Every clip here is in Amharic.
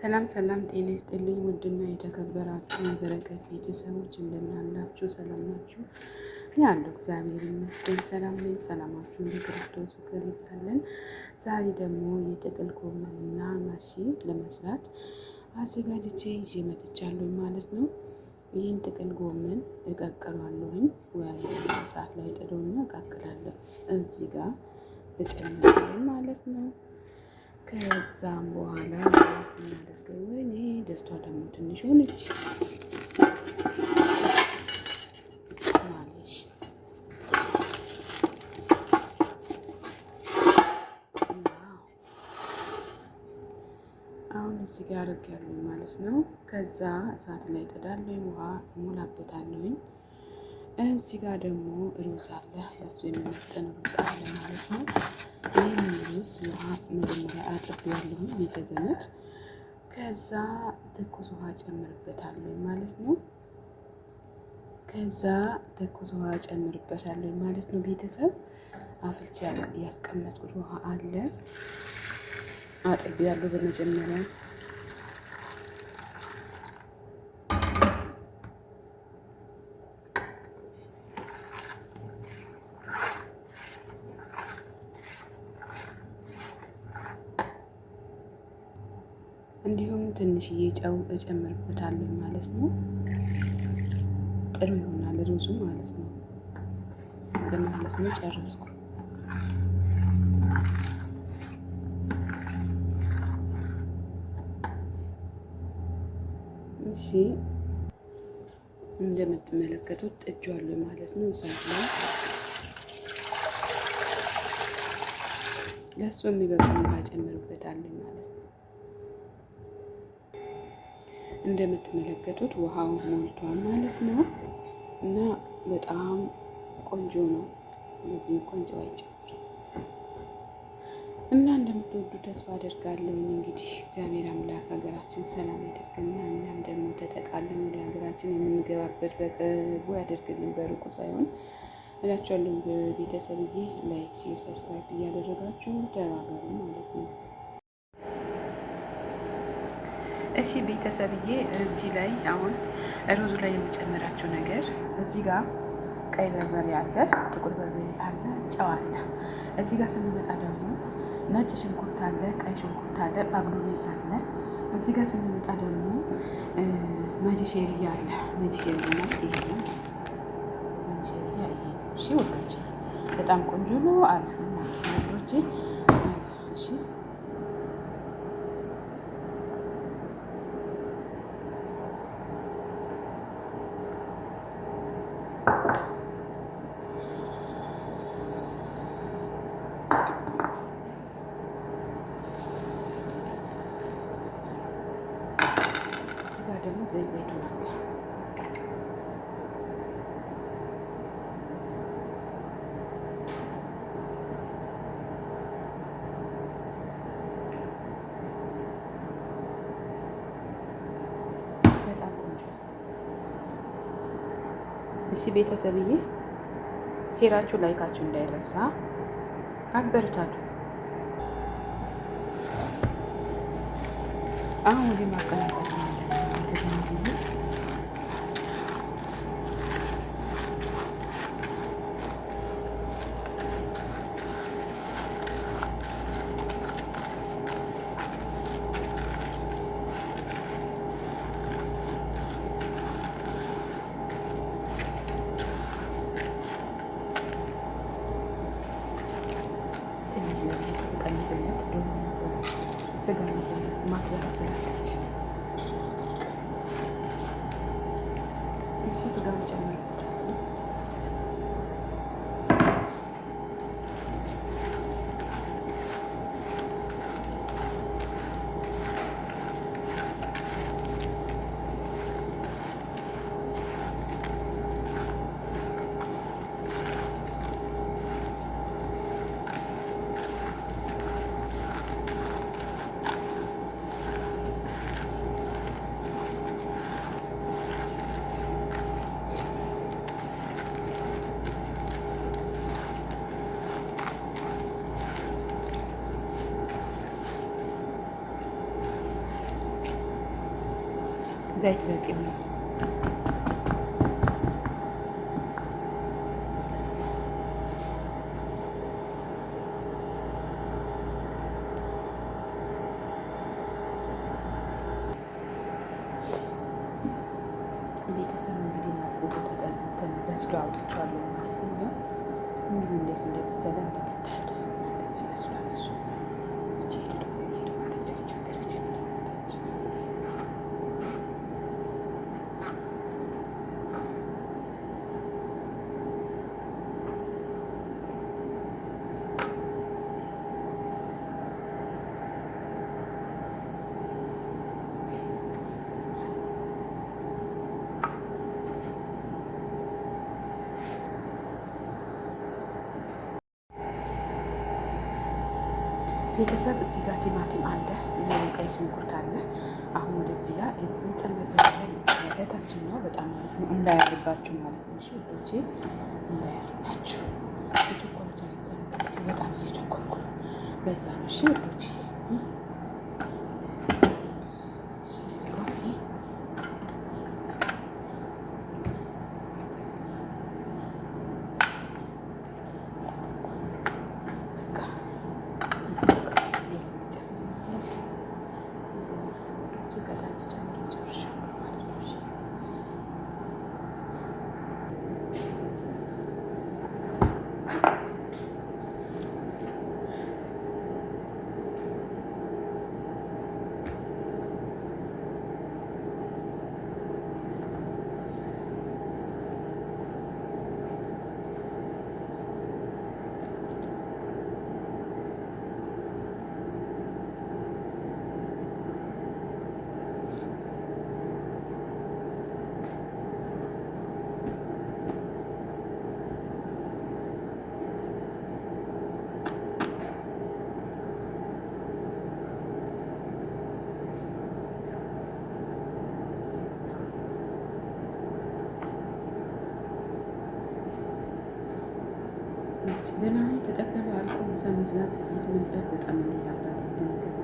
ሰላም ሰላም፣ ጤና ይስጥልኝ ውድና የተከበራችሁ የበረከት ቤተሰቦች እንደምን አላችሁ? ሰላም ናችሁ? እኔ አለሁ እግዚአብሔር ይመስገን ሰላም ነኝ። ሰላማችሁ እንደ ክርስቶስ ፍቅር ይብዛልን። ዛሬ ደግሞ የጥቅል ጎመንና ማሺ ለመስራት አዘጋጅቼ ይዤ መጥቻለሁ ማለት ነው። ይህን ጥቅል ጎመን እቀቅላለሁኝ ወይ እሳት ላይ ጥደውና እቀቅላለሁ። እዚህ ጋር እጨምራለሁ ማለት ነው። ከዛም በኋላ እናደርገው። ወይኔ ደስቷ ደግሞ ትንሽ ሆነች ማለሽ። አሁን እዚህ ጋር አድርጌያለሁ ማለት ነው። ከዛ እሳት ላይ ጥዳለሁ፣ ውሃ እሞላበታለሁኝ። እዚህ ጋር ደግሞ ሩዝ አለ፣ ለሱ የሚመጥን ሩዝ አለ ማለት ነው። ይህን ሩዝ ውሃ መጀመሪያ አጥቤያለሁ ቤተዘመድ። ከዛ ትኩስ ውሃ ጨምርበታለሁ ማለት ነው። ቤተሰብ አፍልቼ ያስቀመጥኩት ውሃ አለ፣ አጥቤያለሁ በመጀመሪያ። እንዲሁም ትንሽዬ ጨው እጨምርበታለሁ ማለት ነው። ጥሩ ይሆናል ሩዙ ማለት ነው። በማለት ነው ጨረስኩ። እሺ እንደምትመለከቱት ጥጄዋለሁ ማለት ነው እሳት ላይ። ለሱ የሚበቃ ውሃ እጨምርበታለሁ ማለት ነው። እንደምትመለከቱት ውሃው ሞልቷል ማለት ነው። እና በጣም ቆንጆ ነው። እዚህ ቆንጆ አይጨምርም እና እንደምትወዱ ተስፋ አደርጋለሁ። እንግዲህ እግዚአብሔር አምላክ ሀገራችን ሰላም ያደርግና እኛም ደግሞ ተጠቃለን ወደ ሀገራችን የምንገባበት በቅርቡ ያደርግልን፣ በሩቁ ሳይሆን እላችኋለሁ። በቤተሰብዬ ላይክ፣ ሼር፣ ሰብስክራይብ እያደረጋችሁ ተባበሩ ማለት ነው። እሺ ቤተሰብዬ፣ እዚህ ላይ አሁን ሩዙ ላይ የሚጨምራቸው ነገር እዚህ ጋር ቀይ በርበሬ አለ፣ ጥቁር በርበሬ አለ፣ ጨው አለ። እዚህ ጋር ስንመጣ ደግሞ ነጭ ሽንኩርት አለ፣ ቀይ ሽንኩርት አለ፣ ባግዶኔስ አለ። እዚህ ጋር ስንመጣ ደግሞ መጅሼሪያ አለ። መጅሼሪያ ማለት ይሄ ነው። መጅሼሪያ ይሄ ነው። እሺ ወዶቼ በጣም ቆንጆ ነው አለ ወዶቼ። እሺ ደግሞ ዘይቱን አለ። በጣም ቆንጆ። እሺ ቤተሰብዬ፣ ሼራችሁ ላይካችሁ እንዳይረሳ፣ አበረታቱ። አሁን ወደ ማቀላቀል ቀንስለት ስጋ ማስበላ ስላለች እሺ ስጋውን ጨምርበታለሁ። ዘይት በቂ ነው። ቤተሰብ እንግዲህ ማቆጡ ተጠንተን በስሎ አውጥቼዋለሁ ማለት ነው። እንግዲህ እንዴት እንደበሰለ እንደምታዩት እንደዚህ በስሏል። እሱ ቤተሰብ እዚህ ጋር ቲማቲም አለ፣ ቀይ ሽንኩርት አለ። አሁን ወደዚህ ጋር እንጨምርበታለን። ለታችን ነው በጣም ማለት ነው፣ እንዳያርባችሁ ማለት ነው። እሺ ወደጄ እንዳያርባችሁ የቸኮለች አነሳን። በጣም እየቸኮልኩ ነው፣ በዛ ነው። እሺ ወዶች ገና ተጠቀመ አልቆ ምሳ መስራት መስራት በጣም እንዲያባት ነገር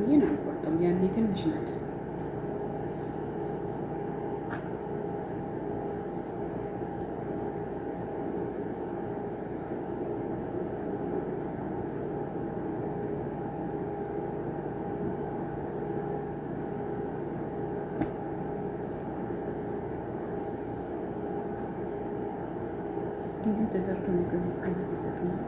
ይህን አልቆርጥም። ያኔ ትንሽ ናት። ይህ ተሰርቶ ምግብ እስከሚሰጥ ነው።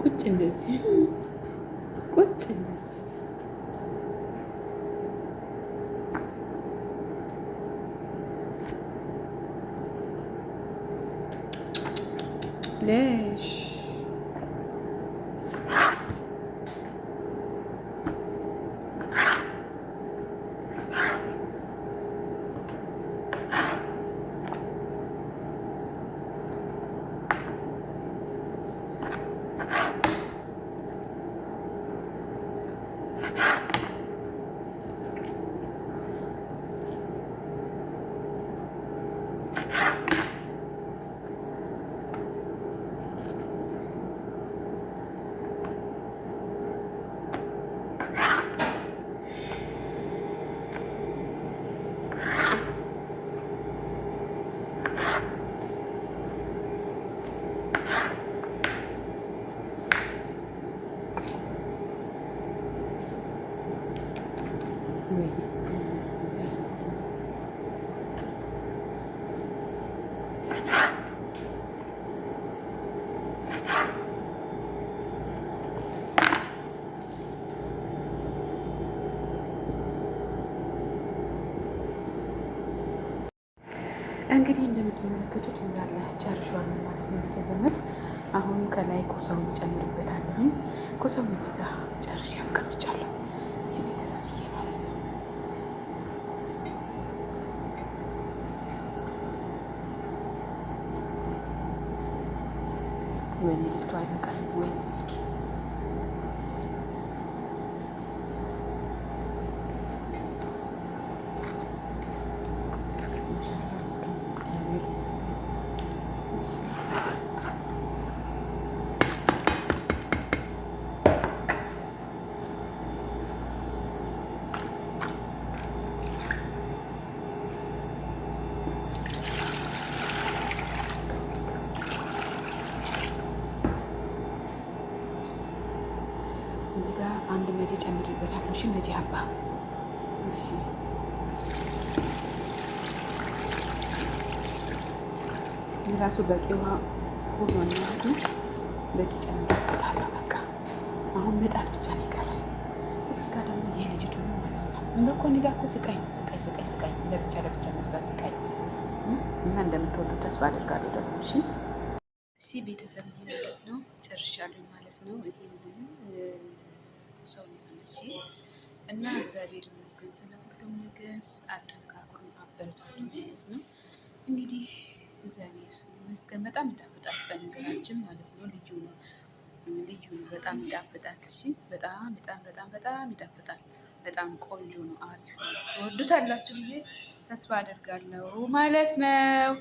ቁጭ እንደዚህ ቁጭ እንደዚህ ليش؟ እንግዲህ እንደምትመለከቱት እንዳለ ጨርሿል ማለት ነው ቤተዘመድ። አሁን ከላይ ኮሰውን ጨምርበታለሁ። ኮሰውን እዚህ ጋር ጨርሼ ያስቀምጫለሁ እዚህ ቤተሰብዬ ማለት ነው። ወይኔ ድስቱ አይበቃል ወይ እስኪ እዚህ ጋር አንድ መጂ ጨምርበታለሁ። እሺ መጂ ሀባ እሺ የራሱ በቂ ውሃ ሁሉ ማለት ነው። በቂ ጨምርበታለሁ። በቃ አሁን መጣድ ብቻ ነው ይቀራል። እዚህ ጋር ደግሞ ይሄ ልጅቱ ማለት ነው እንደ እኮ እኔ ጋር እኮ ስቃይ ለብቻ መስራት ስቃይ እና እንደምትወዱ ተስፋ አደርጋለሁ ደግሞ እሺ ቤተሰብ ማለት ነው ጨርሻለሁ ማለት ነው። ይሄንን ሰው እሺ እና እግዚአብሔር ይመስገን ስለ ሁሉም ነገር አጠንካክሩን አበረታቱ ማለት ነው። እንግዲህ እግዚአብሔር ይመስገን በጣም ይጣፍጣል በነገራችን ማለት ነው። ልዩ ነው በጣም ይጣፍጣል። እሺ በጣም ይጣፍጣል። በጣም ቆንጆ ነው። አሪፍ ነው። ትወዱታላችሁ ብዬ ተስፋ አደርጋለሁ ማለት ነው።